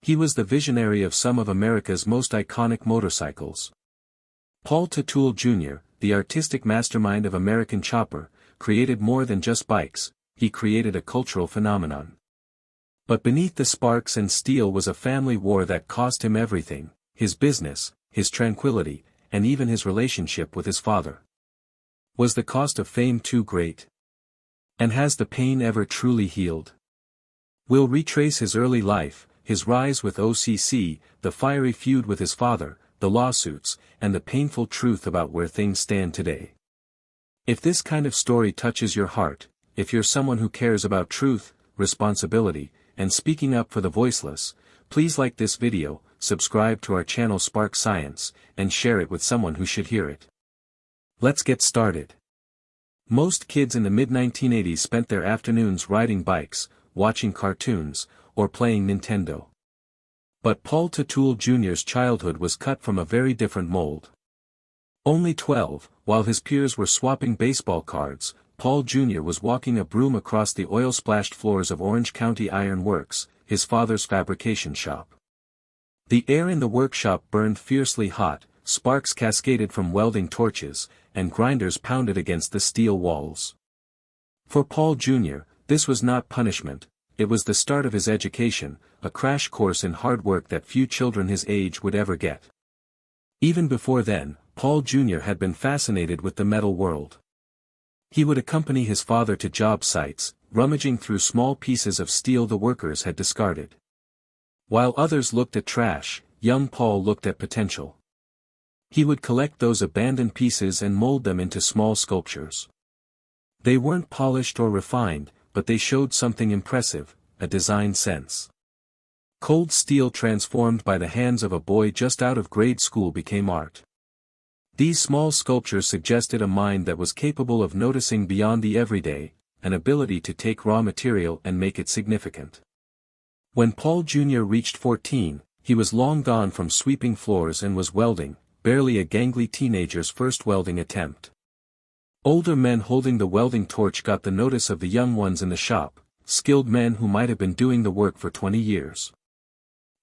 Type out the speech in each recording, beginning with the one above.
He was the visionary of some of America's most iconic motorcycles. Paul Teutul Jr., the artistic mastermind of American Chopper, created more than just bikes, he created a cultural phenomenon. But beneath the sparks and steel was a family war that cost him everything: his business, his tranquility, and even his relationship with his father. Was the cost of fame too great? And has the pain ever truly healed? We'll retrace his early life, his rise with OCC, the fiery feud with his father, the lawsuits, and the painful truth about where things stand today. If this kind of story touches your heart, if you're someone who cares about truth, responsibility, and speaking up for the voiceless, please like this video, subscribe to our channel Spark Science, and share it with someone who should hear it. Let's get started. Most kids in the mid-1980s spent their afternoons riding bikes, watching cartoons, or playing Nintendo. But Paul Teutul Jr.'s childhood was cut from a very different mold. Only 12, while his peers were swapping baseball cards, Paul Jr. was walking a broom across the oil-splashed floors of Orange County Iron Works, his father's fabrication shop. The air in the workshop burned fiercely hot, sparks cascaded from welding torches, and grinders pounded against the steel walls. For Paul Jr., this was not punishment, it was the start of his education, a crash course in hard work that few children his age would ever get. Even before then, Paul Jr. had been fascinated with the metal world. He would accompany his father to job sites, rummaging through small pieces of steel the workers had discarded. While others looked at trash, young Paul looked at potential. He would collect those abandoned pieces and mold them into small sculptures. They weren't polished or refined, but they showed something impressive, a design sense. Cold steel transformed by the hands of a boy just out of grade school became art. These small sculptures suggested a mind that was capable of noticing beyond the everyday, an ability to take raw material and make it significant. When Paul Jr. reached 14, he was long gone from sweeping floors and was welding, barely a gangly teenager's first welding attempt. Older men holding the welding torch got the notice of the young ones in the shop, skilled men who might have been doing the work for 20 years.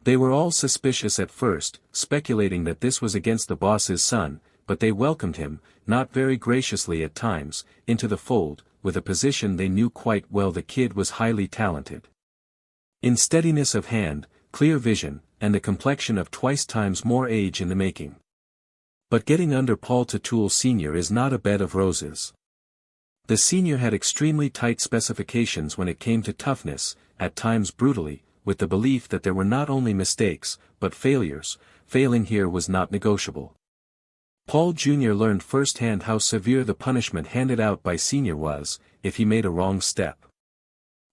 They were all suspicious at first, speculating that this was against the boss's son, but they welcomed him, not very graciously at times, into the fold, with a position they knew quite well the kid was highly talented. In steadiness of hand, clear vision, and a complexion of twice times more age in the making. But getting under Paul Teutul Sr. is not a bed of roses. The senior had extremely tight specifications when it came to toughness, at times brutally, with the belief that there were not only mistakes, but failures. Failing here was not negotiable. Paul Jr. learned firsthand how severe the punishment handed out by Sr. was, if he made a wrong step.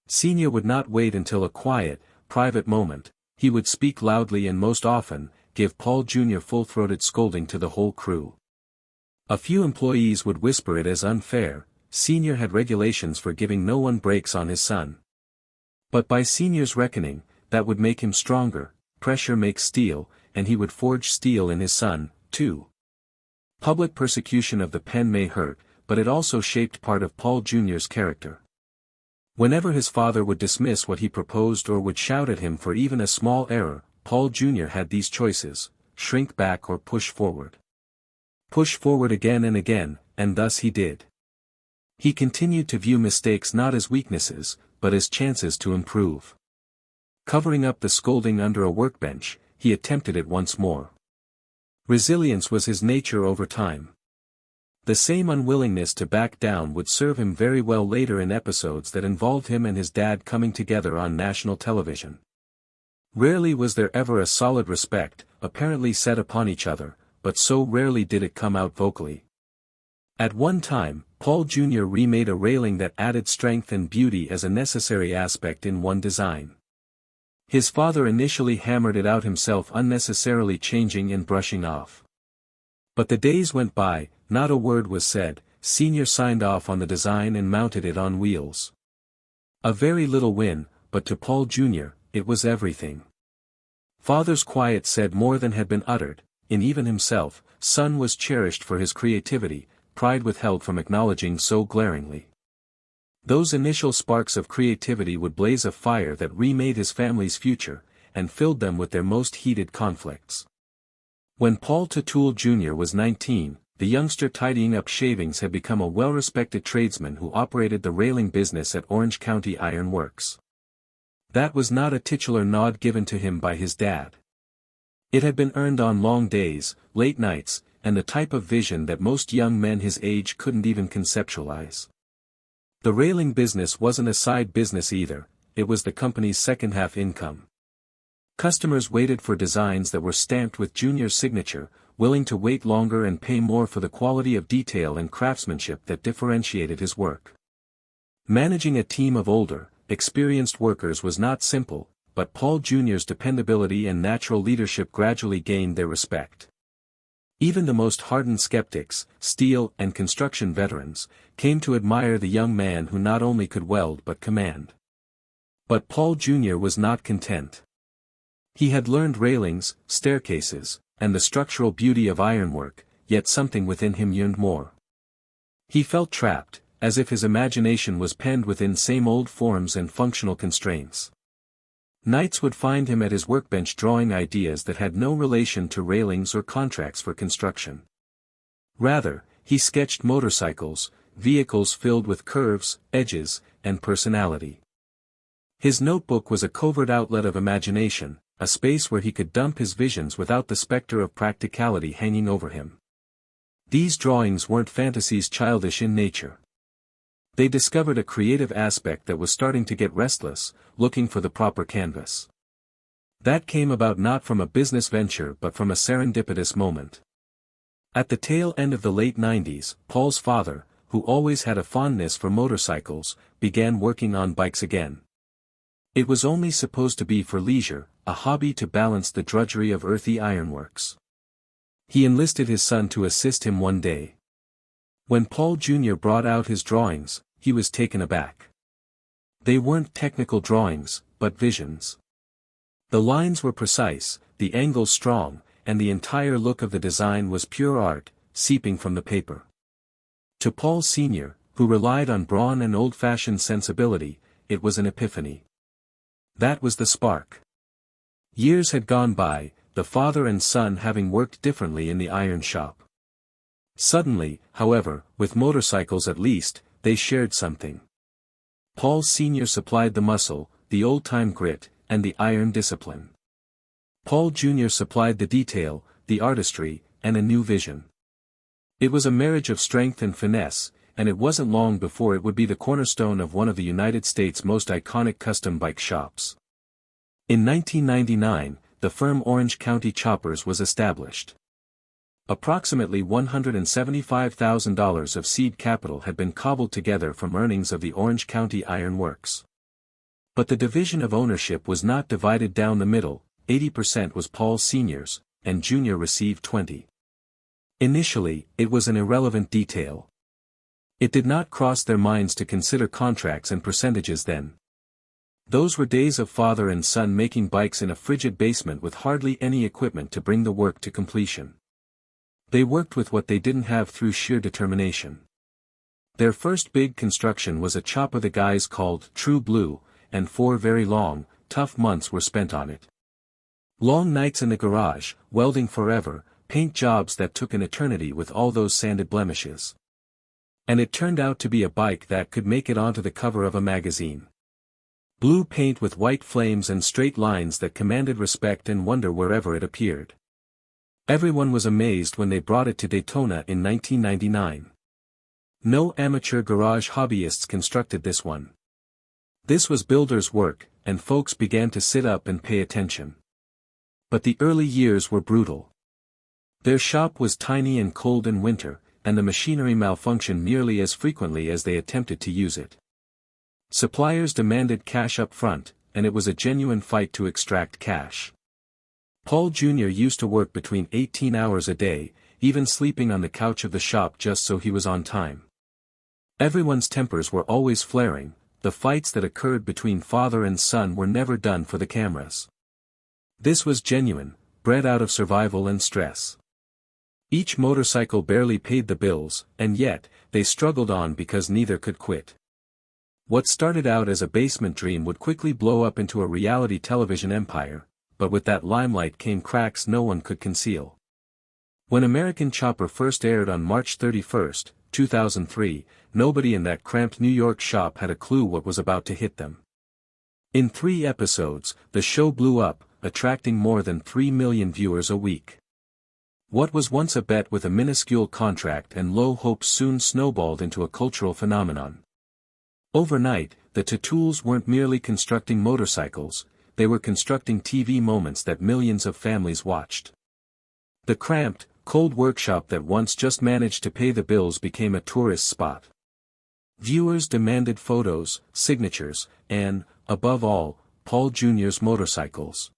Sr. would not wait until a quiet, private moment, he would speak loudly and most often, give Paul Jr. full-throated scolding to the whole crew. A few employees would whisper it as unfair. Sr. had regulations for giving no one breaks on his son. But by Sr.'s reckoning, that would make him stronger, pressure makes steel, and he would forge steel in his son, too. Public persecution of the pen may hurt, but it also shaped part of Paul Jr.'s character. Whenever his father would dismiss what he proposed or would shout at him for even a small error, Paul Jr. had these choices: shrink back or push forward. Push forward again, and thus he did. He continued to view mistakes not as weaknesses, but as chances to improve. Covering up the scolding under a workbench, he attempted it once more. Resilience was his nature over time. The same unwillingness to back down would serve him very well later in episodes that involved him and his dad coming together on national television. Rarely was there ever a solid respect, apparently set upon each other, but so rarely did it come out vocally. At one time, Paul Jr. remade a railing that added strength and beauty as a necessary aspect in one design. His father initially hammered it out himself, unnecessarily changing and brushing off. But the days went by, not a word was said. Sr. signed off on the design and mounted it on wheels. A very little win, but to Paul Jr., it was everything. Father's quiet said more than had been uttered. In even himself, son was cherished for his creativity, pride withheld from acknowledging so glaringly. Those initial sparks of creativity would blaze a fire that remade his family's future, and filled them with their most heated conflicts. When Paul Teutul Jr. was 19, the youngster tidying up shavings had become a well-respected tradesman who operated the railing business at Orange County Iron Works. That was not a titular nod given to him by his dad. It had been earned on long days, late nights, and the type of vision that most young men his age couldn't even conceptualize. The railing business wasn't a side business either, it was the company's second-half income. Customers waited for designs that were stamped with Junior's signature, willing to wait longer and pay more for the quality of detail and craftsmanship that differentiated his work. Managing a team of older, experienced workers was not simple, but Paul Jr.'s dependability and natural leadership gradually gained their respect. Even the most hardened skeptics, steel and construction veterans, came to admire the young man who not only could weld but command. But Paul Jr. was not content. He had learned railings, staircases, and the structural beauty of ironwork, yet something within him yearned more. He felt trapped, as if his imagination was penned within same old forms and functional constraints. Nights would find him at his workbench drawing ideas that had no relation to railings or contracts for construction. Rather, he sketched motorcycles, vehicles filled with curves, edges, and personality. His notebook was a covert outlet of imagination, a space where he could dump his visions without the specter of practicality hanging over him. These drawings weren't fantasies childish in nature. They discovered a creative aspect that was starting to get restless, looking for the proper canvas. That came about not from a business venture but from a serendipitous moment. At the tail end of the late 90s, Paul's father, who always had a fondness for motorcycles, began working on bikes again. It was only supposed to be for leisure, a hobby to balance the drudgery of earthy ironworks. He enlisted his son to assist him one day. When Paul Jr. brought out his drawings, he was taken aback. They weren't technical drawings, but visions. The lines were precise, the angles strong, and the entire look of the design was pure art, seeping from the paper. To Paul Sr., who relied on brawn and old-fashioned sensibility, it was an epiphany. That was the spark. Years had gone by, the father and son having worked differently in the iron shop. Suddenly, however, with motorcycles at least, they shared something. Paul Sr. supplied the muscle, the old-time grit, and the iron discipline. Paul Jr. supplied the detail, the artistry, and a new vision. It was a marriage of strength and finesse, and it wasn't long before it would be the cornerstone of one of the United States' most iconic custom bike shops. In 1999, the firm Orange County Choppers was established. Approximately $175,000 of seed capital had been cobbled together from earnings of the Orange County Iron Works. But the division of ownership was not divided down the middle, 80% was Paul Sr.'s, and Jr. received 20%. Initially, it was an irrelevant detail. It did not cross their minds to consider contracts and percentages then. Those were days of father and son making bikes in a frigid basement with hardly any equipment to bring the work to completion. They worked with what they didn't have through sheer determination. Their first big construction was a chopper the guys called True Blue, and 4 very long, tough months were spent on it. Long nights in the garage, welding forever, paint jobs that took an eternity with all those sanded blemishes. And it turned out to be a bike that could make it onto the cover of a magazine. Blue paint with white flames and straight lines that commanded respect and wonder wherever it appeared. Everyone was amazed when they brought it to Daytona in 1999. No amateur garage hobbyists constructed this one. This was builders' work, and folks began to sit up and pay attention. But the early years were brutal. Their shop was tiny and cold in winter, and the machinery malfunctioned nearly as frequently as they attempted to use it. Suppliers demanded cash up front, and it was a genuine fight to extract cash. Paul Jr. used to work between 18 hours a day, even sleeping on the couch of the shop just so he was on time. Everyone's tempers were always flaring, the fights that occurred between father and son were never done for the cameras. This was genuine, bred out of survival and stress. Each motorcycle barely paid the bills, and yet, they struggled on because neither could quit. What started out as a basement dream would quickly blow up into a reality television empire, but with that limelight came cracks no one could conceal. When American Chopper first aired on March 31, 2003, nobody in that cramped New York shop had a clue what was about to hit them. In 3 episodes, the show blew up, attracting more than 3 million viewers a week. What was once a bet with a minuscule contract and low hopes soon snowballed into a cultural phenomenon. Overnight, the Teutul's weren't merely constructing motorcycles, they were constructing TV moments that millions of families watched. The cramped, cold workshop that once just managed to pay the bills became a tourist spot. Viewers demanded photos, signatures, and, above all, Paul Jr.'s motorcycles.